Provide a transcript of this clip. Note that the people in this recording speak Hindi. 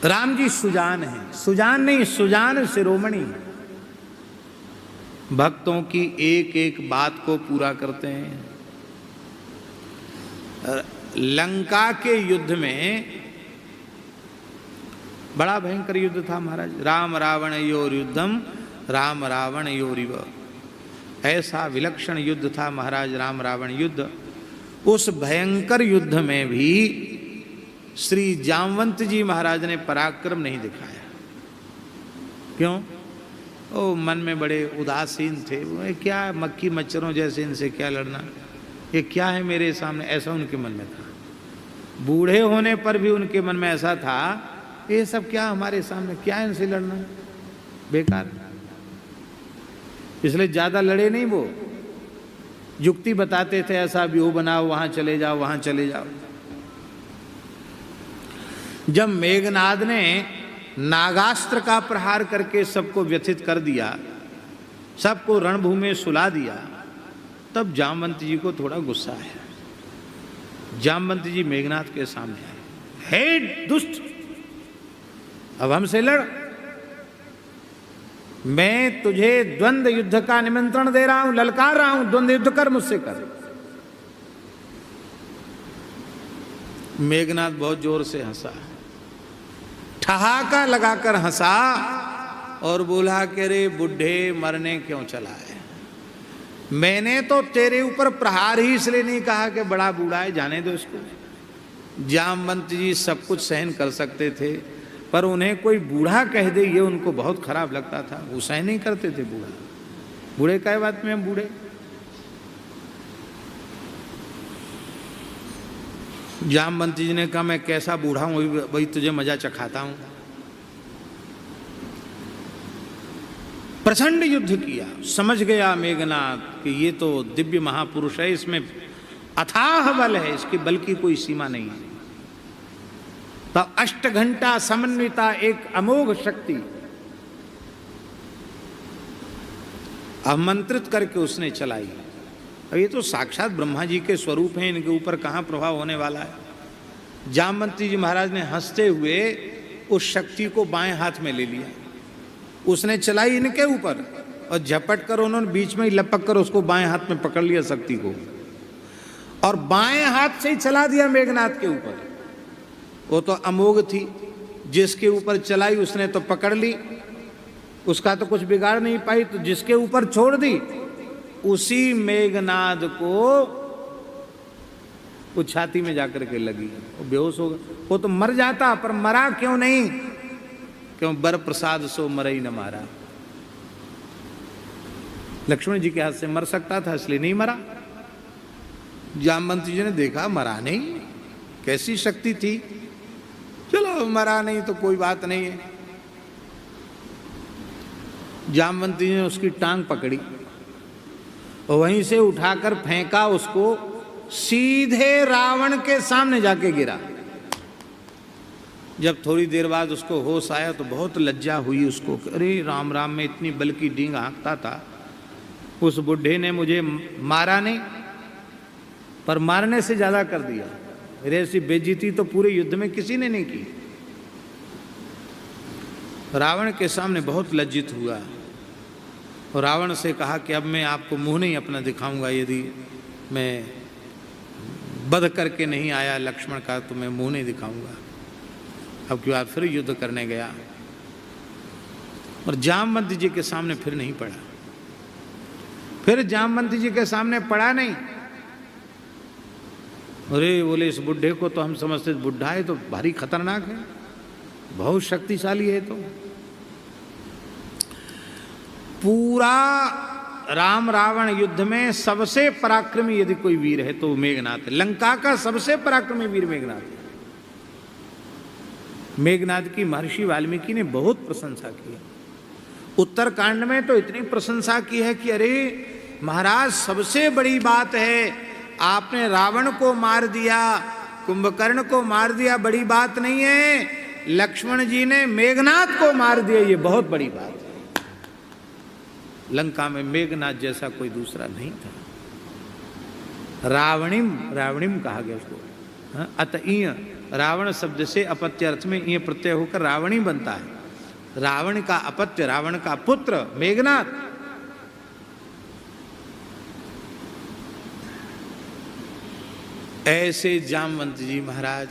राम जी सुजान हैं, सुजान नहीं सुजान शिरोमणि, भक्तों की एक एक बात को पूरा करते हैं। लंका के युद्ध में बड़ा भयंकर युद्ध था महाराज। राम रावण योर युद्धम राम रावण योरिव, ऐसा विलक्षण युद्ध था महाराज राम रावण युद्ध। उस भयंकर युद्ध में भी श्री जामवंत जी महाराज ने पराक्रम नहीं दिखाया। क्यों? ओ मन में बड़े उदासीन थे, वो क्या मक्खी मच्छरों जैसे, इनसे क्या लड़ना, ये क्या है मेरे सामने, ऐसा उनके मन में था। बूढ़े होने पर भी उनके मन में ऐसा था, ये सब क्या हमारे सामने, क्या इनसे लड़ना, बेकार। इसलिए ज्यादा लड़े नहीं, वो युक्ति बताते थे, ऐसा व्यूह बनाओ, वहां चले जाओ, वहां चले जाओ। जब मेघनाद ने नागास्त्र का प्रहार करके सबको व्यथित कर दिया, सबको रणभूमि में सुला दिया, तब जामवंत जी को थोड़ा गुस्सा आया। जामवंत जी मेघनाद के सामने आए, हे दुष्ट, अब हमसे लड़, मैं तुझे द्वंद्व युद्ध का निमंत्रण दे रहा हूं, ललकार रहा हूं, द्वंद्व युद्ध कर, मुझसे कर। मेघनाद बहुत जोर से हंसा, ठहाका लगाकर हंसा और बोला कि रे बुढ़े, मरने क्यों चला है? मैंने तो तेरे ऊपर प्रहार ही इसलिए नहीं कहा कि बड़ा बूढ़ा है, जाने दो इसको। जामवंत जी सब कुछ सहन कर सकते थे, पर उन्हें कोई बूढ़ा कह दे ये उनको बहुत खराब लगता था, वो सहन नहीं करते थे। बूढ़ा, बूढ़े काय बात में हम बूढ़े। जामवंत जी ने कहा, मैं कैसा बूढ़ा हूं वही तुझे मजा चखाता हूं। प्रचंड युद्ध किया, समझ गया मेघनाद कि ये तो दिव्य महापुरुष है, इसमें अथाह बल है, इसके बल की कोई सीमा नहीं है। तब 8 घंटा समन्विता एक अमोघ शक्ति आमंत्रित करके उसने चलाई। अब ये तो साक्षात ब्रह्मा जी के स्वरूप हैं, इनके ऊपर कहाँ प्रभाव होने वाला है। जामवंत जी महाराज ने हंसते हुए उस शक्ति को बाएं हाथ में ले लिया, उसने चलाई इनके ऊपर और झपट कर उन्होंने बीच में ही लपक कर उसको बाएं हाथ में पकड़ लिया शक्ति को, और बाएं हाथ से ही चला दिया मेघनाद के ऊपर। वो तो अमोघ थी, जिसके ऊपर चलाई उसने तो पकड़ ली, उसका तो कुछ बिगाड़ नहीं पाई, तो जिसके ऊपर छोड़ दी उसी मेघनाद को वो छाती में जाकर के लगी, वो बेहोश हो गया। वो तो मर जाता, पर मरा क्यों नहीं? क्यों? बर प्रसाद सो मरई न मारा। लक्ष्मण जी के हाथ से मर सकता था, इसलिए नहीं मरा। जामवंत जी ने देखा मरा नहीं, कैसी शक्ति थी, चलो मरा नहीं तो कोई बात नहीं है। जामवंत जी ने उसकी टांग पकड़ी और वहीं से उठाकर फेंका, उसको सीधे रावण के सामने जाके गिरा। जब थोड़ी देर बाद उसको होश आया तो बहुत लज्जा हुई उसको, अरे राम राम, में इतनी बल की डींग हाँकता था, उस बुढ़े ने मुझे मारा नहीं पर मारने से ज्यादा कर दिया। मेरे ऐसी बेइज्जती तो पूरे युद्ध में किसी ने नहीं की। रावण के सामने बहुत लज्जित हुआ और रावण से कहा कि अब मैं आपको मुंह नहीं अपना दिखाऊंगा, यदि मैं वध करके नहीं आया लक्ष्मण का तो मैं मुंह नहीं दिखाऊंगा। अब की बार फिर युद्ध करने गया और जामवंत जी के सामने फिर नहीं पड़ा, फिर जामवंत जी के सामने पड़ा नहीं। अरे बोले, इस बुढ़े को तो हम समझते बुढ़ा है तो भारी खतरनाक है, बहुत शक्तिशाली है। तो पूरा राम रावण युद्ध में सबसे पराक्रमी यदि कोई वीर है तो मेघनाद है। लंका का सबसे पराक्रमी वीर मेघनाद है। मेघनाद की महर्षि वाल्मीकि ने बहुत प्रशंसा की। उत्तरकांड में तो इतनी प्रशंसा की है कि अरे महाराज, सबसे बड़ी बात है आपने रावण को मार दिया, कुंभकर्ण को मार दिया, बड़ी बात नहीं है। लक्ष्मण जी ने मेघनाद को मार दिया, ये बहुत बड़ी बात है। लंका में मेघनाद जैसा कोई दूसरा नहीं था। रावणिम, रावणिम कहा गया उसको, अतईय रावण शब्द से अपत्य अर्थ में ये प्रत्यय होकर रावणी बनता है। रावण का अपत्य, रावण का पुत्र मेघनाद। ऐसे जामवंत जी महाराज